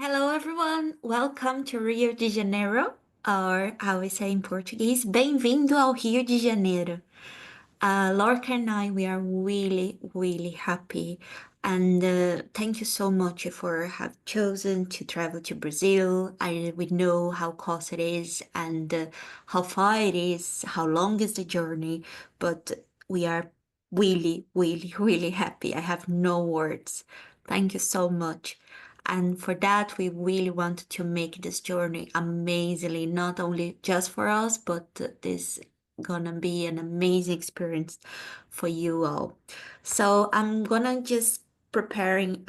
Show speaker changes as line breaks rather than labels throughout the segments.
Hello, everyone. Welcome to Rio de Janeiro, or how we say in Portuguese, bem-vindo ao Rio de Janeiro. Lorca and I, we are really, really happy. And thank you so much for have chosen to travel to Brazil. We know how close it is and how far it is, how long is the journey, but we are really, really, really happy. I have no words. Thank you so much. And for that, we really wanted to make this journey amazingly, not only just for us, but this gonna be an amazing experience for you all. So I'm gonna just preparing.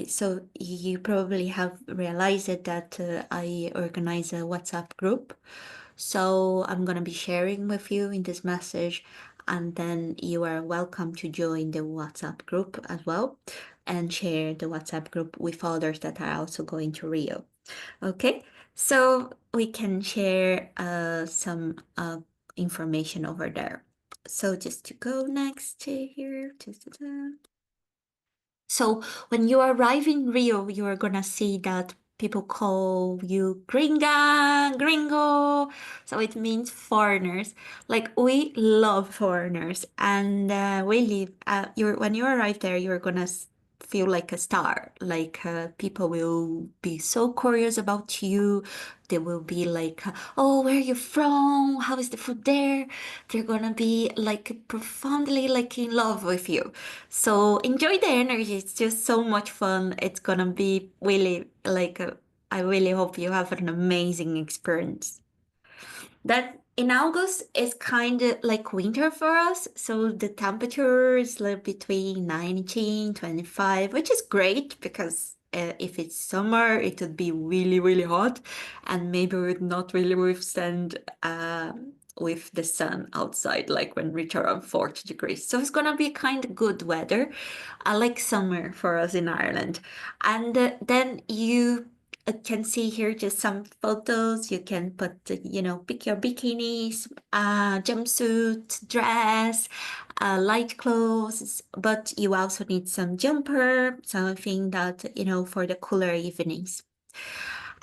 So you probably have realized it that I organize a WhatsApp group. So I'm gonna be sharing with you in this message, and then you are welcome to join the WhatsApp group as well and share the WhatsApp group with others that are also going to Rio. Okay, so we can share some information over there. So just to go next to here. So when you arrive in Rio, you are gonna see that people call you gringa, gringo. So it means foreigners. Like we love foreigners, and we live. You're when you arrive there, you're gonna feel like a star. Like people will be so curious about you. They will be like, "Oh, where are you from? How is the food there?" They're gonna be like profoundly like in love with you. So enjoy the energy. It's just so much fun. It's gonna be really like I really hope you have an amazing experience. That in August is kind of like winter for us, so the temperature is like between 19, 25, which is great because if it's summer, it would be really, really hot, and maybe we would not really withstand with the sun outside, like when reach around 40 degrees. So it's gonna be kind of good weather, like summer for us in Ireland. And then you can see here just some photos. You can put, pick your bikinis, jumpsuit, dress, light clothes, but you also need some jumper, something that, for the cooler evenings.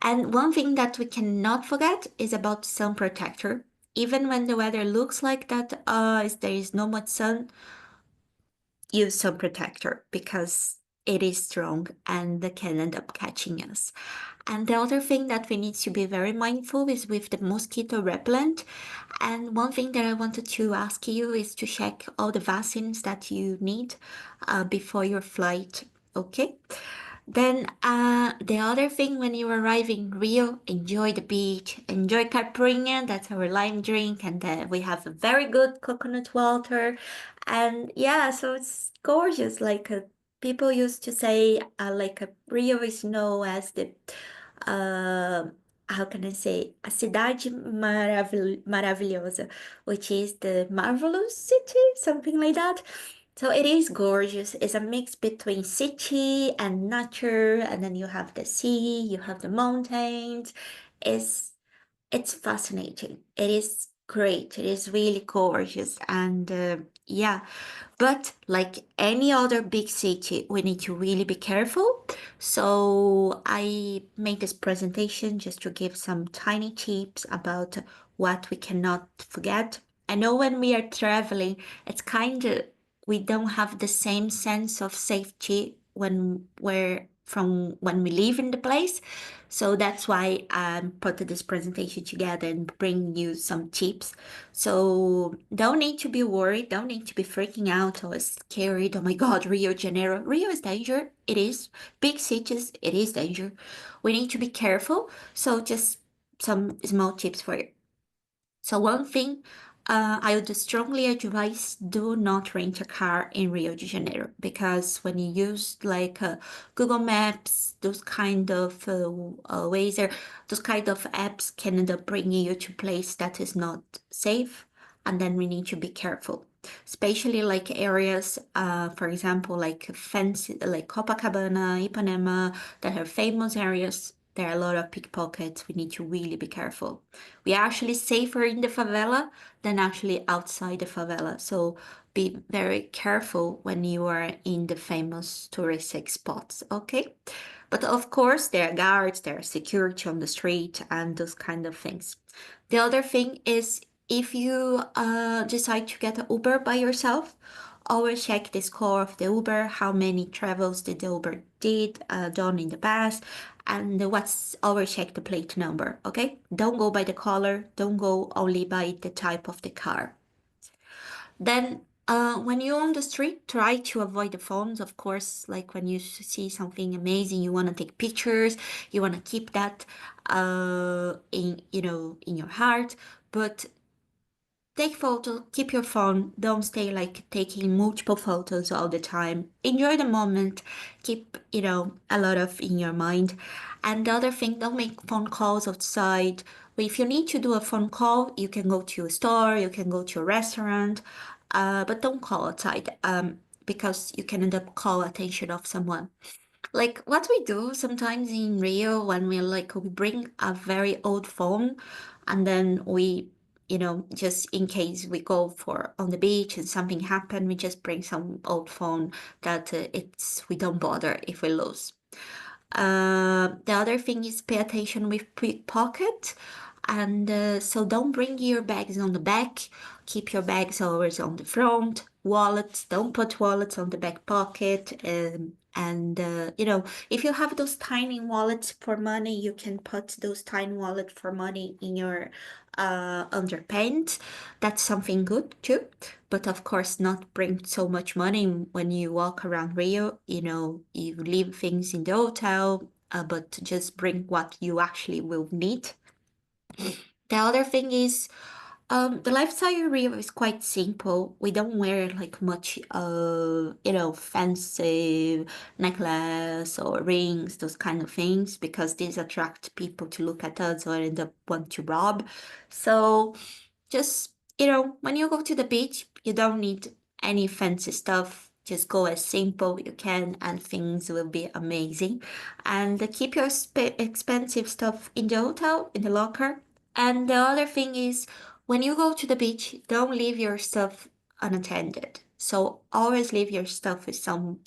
And one thing that we cannot forget is about sun protector. Even when the weather looks like that, there is no much sun, use sun protector because it is strong and it can end up catching us. And the other thing that we need to be very mindful is with the mosquito repellent. And one thing that I wanted to ask you is to check all the vaccines that you need before your flight. Okay. Then the other thing when you arrive in Rio, enjoy the beach, enjoy caipirinha, that's our lime drink, and we have a very good coconut water. And yeah, so it's gorgeous. Like people used to say, Rio is known as the uh, how can I say, a cidade maravilhosa, which is the marvelous city, something like that. So it is gorgeous. It's a mix between city and nature, and then you have the sea, you have the mountains. It's it's fascinating. It is great. It is really gorgeous, and yeah. But like any other big city, we need to really be careful. So I made this presentation just to give some tiny tips about what we cannot forget. I know when we are traveling, it's kind of we don't have the same sense of safety when we live in the place. So that's why I put this presentation together and bring you some tips. So don't need to be worried, don't need to be freaking out or scared. Oh my God, Rio de Janeiro. Rio is danger. It is. Big cities, it is danger. We need to be careful. So just some small tips for you. So one thing I would strongly advise do not rent a car in Rio de Janeiro because when you use like Google Maps, those kind of Wazer, those kind of apps can end up bringing you to a place that is not safe, and then we need to be careful. Especially like areas, for example, like fancy, like Copacabana, Ipanema, that are famous areas. There are a lot of pickpockets. We need to really be careful. We are actually safer in the favela than actually outside the favela. So be very careful when you are in the famous touristic spots, okay? But of course, there are guards, there are security on the street, and those kind of things. The other thing is if you decide to get an Uber by yourself, always check the score of the Uber, how many travels did the Uber did done in the past, and what's always check the plate number, okay? Don't go by the color, don't go only by the type of the car. Then when you're on the street, try to avoid the phones, of course. Like when you see something amazing, you want to take pictures, you want to keep that in your heart. But take photo, keep your phone. Don't stay like taking multiple photos all the time. Enjoy the moment. Keep, a lot of in your mind. And the other thing, don't make phone calls outside. If you need to do a phone call, you can go to a store, you can go to a restaurant, but don't call outside, because you can end up call attention of someone. Like what we do sometimes in Rio when we bring a very old phone and then we, just in case we go for on the beach and something happen, we just bring some old phone that we don't bother if we lose. The other thing is pay attention with pickpocket. And so don't bring your bags on the back. Keep your bags always on the front. Wallets, don't put wallets on the back pocket. If you have those tiny wallets for money, you can put those tiny wallet for money in your underpants. That's something good too. But of course, not bring so much money when you walk around Rio. You leave things in the hotel, but just bring what you actually will need. The other thing is, the lifestyle in Rio is quite simple. We don't wear like much, fancy necklace or rings, those kind of things, because these attract people to look at us or end up want to rob. So just, when you go to the beach, you don't need any fancy stuff. Just go as simple you can and things will be amazing. And keep your expensive stuff in the hotel, in the locker. And the other thing is, when you go to the beach, don't leave your stuff unattended. So always leave your stuff with someone,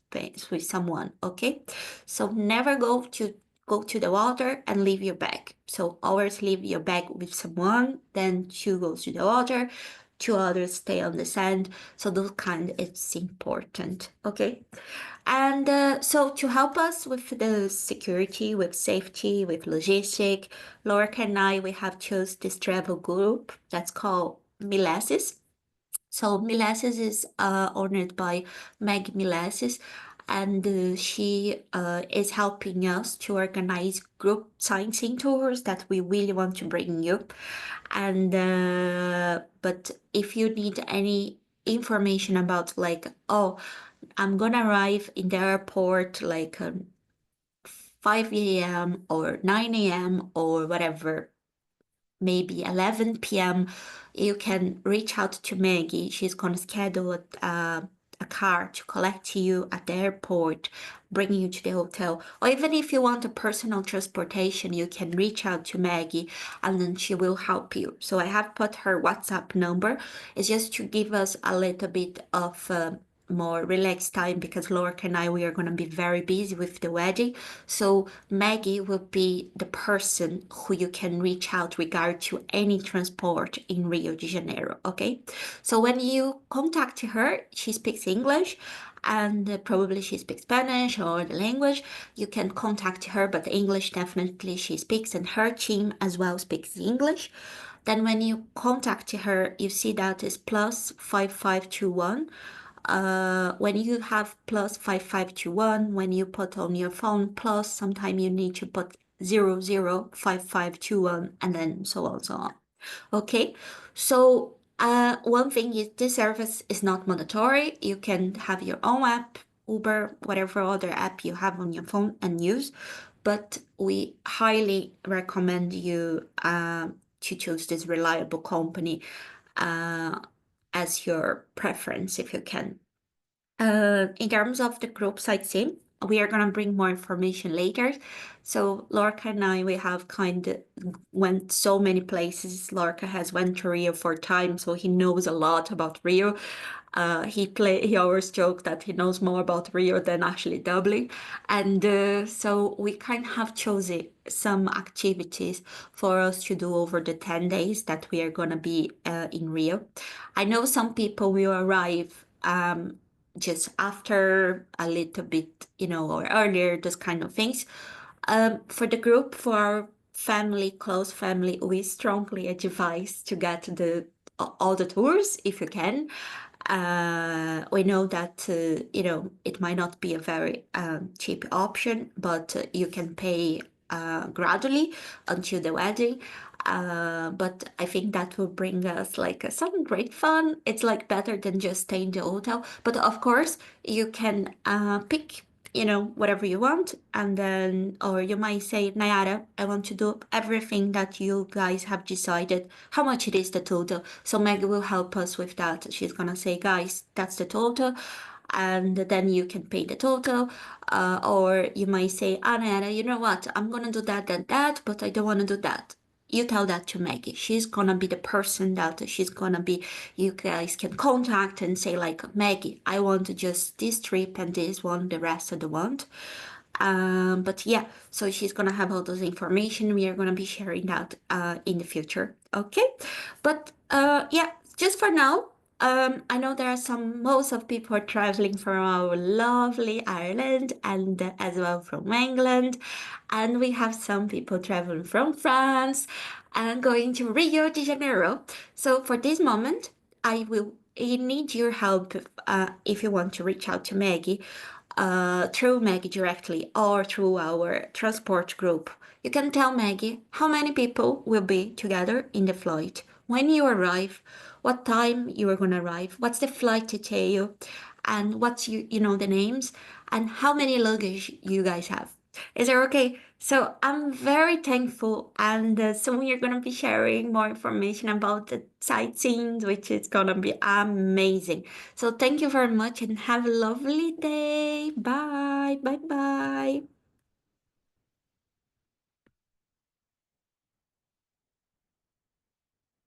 okay? So never go to the water and leave your bag. So always leave your bag with someone, then two go to the water, two others stay on the sand. So those kind, it's important, okay? And so to help us with the security, with safety, with logistic, Lorca and I, we have chose this travel group that's called Milesis. So Milesis is owned by Meg Milesis, and she is helping us to organize group sightseeing tours that we really want to bring you. And but if you need any information about like, oh, I'm gonna arrive in the airport like 5 a.m. or 9 a.m. or whatever, maybe 11 p.m., you can reach out to Maggie. She's gonna schedule a car to collect you at the airport, bring you to the hotel. Or even if you want a personal transportation, you can reach out to Maggie and then she will help you. So I have put her WhatsApp number. It's just to give us a little bit of more relaxed time because Lorca and I, we are going to be very busy with the wedding. So Maggie will be the person who you can reach out regard to any transport in Rio de Janeiro, okay? So when you contact her, she speaks English and probably she speaks Spanish or the language. You can contact her, but English definitely she speaks and her team as well speaks English. Then when you contact her, you see that is plus 5521. When you have plus 5521, when you put on your phone plus, sometimes you need to put 005521 and then so on, so on. Okay, so one thing is this service is not mandatory. You can have your own app, Uber, whatever other app you have on your phone and use, but we highly recommend you to choose this reliable company uh, as your preference if you can. In terms of the group sightseeing, we are gonna bring more information later. So Lorca and I, we have kind of went so many places. Lorca has went to Rio 4 times, so he knows a lot about Rio. He always joked that he knows more about Rio than actually Dublin, and so we kind of have chosen some activities for us to do over the 10 days that we are gonna be in Rio. I know some people will arrive just after a little bit, or earlier, those kind of things. For the group, for our family, close family, we strongly advise to get all the tours if you can. We know that it might not be a very cheap option, but you can pay gradually until the wedding. But I think that will bring us like some great fun. It's like better than just staying in the hotel. But of course, you can pick whatever you want. And then, or you might say, Nayara, I want to do everything that you guys have decided. How much it is the total? So Maggie will help us with that. She's gonna say, guys, that's the total. And then you can pay the total. Or you might say, Nayara, you know what? I'm gonna do that and that, but I don't want to do that. You tell that to Maggie. She's gonna be the person that you guys can contact and say like, Maggie, I want just this trip and this one, the rest I don't want. But yeah, so she's gonna have all those information. We are gonna be sharing that in the future. Okay, but yeah, just for now. I know there are most of people are traveling from our lovely Ireland and as well from England, and we have some people traveling from France and going to Rio de Janeiro. So for this moment, I need your help if you want to reach out to Maggie through Maggie directly or through our transport group. You can tell Maggie how many people will be together in the flight, when you arrive, what time you are going to arrive, what's the flight detail, and what's the names, and how many luggage you guys have. Is that okay? So I'm very thankful, and soon you're gonna be sharing more information about the sightseeing, which is gonna be amazing. So thank you very much, and have a lovely day. Bye, bye, bye.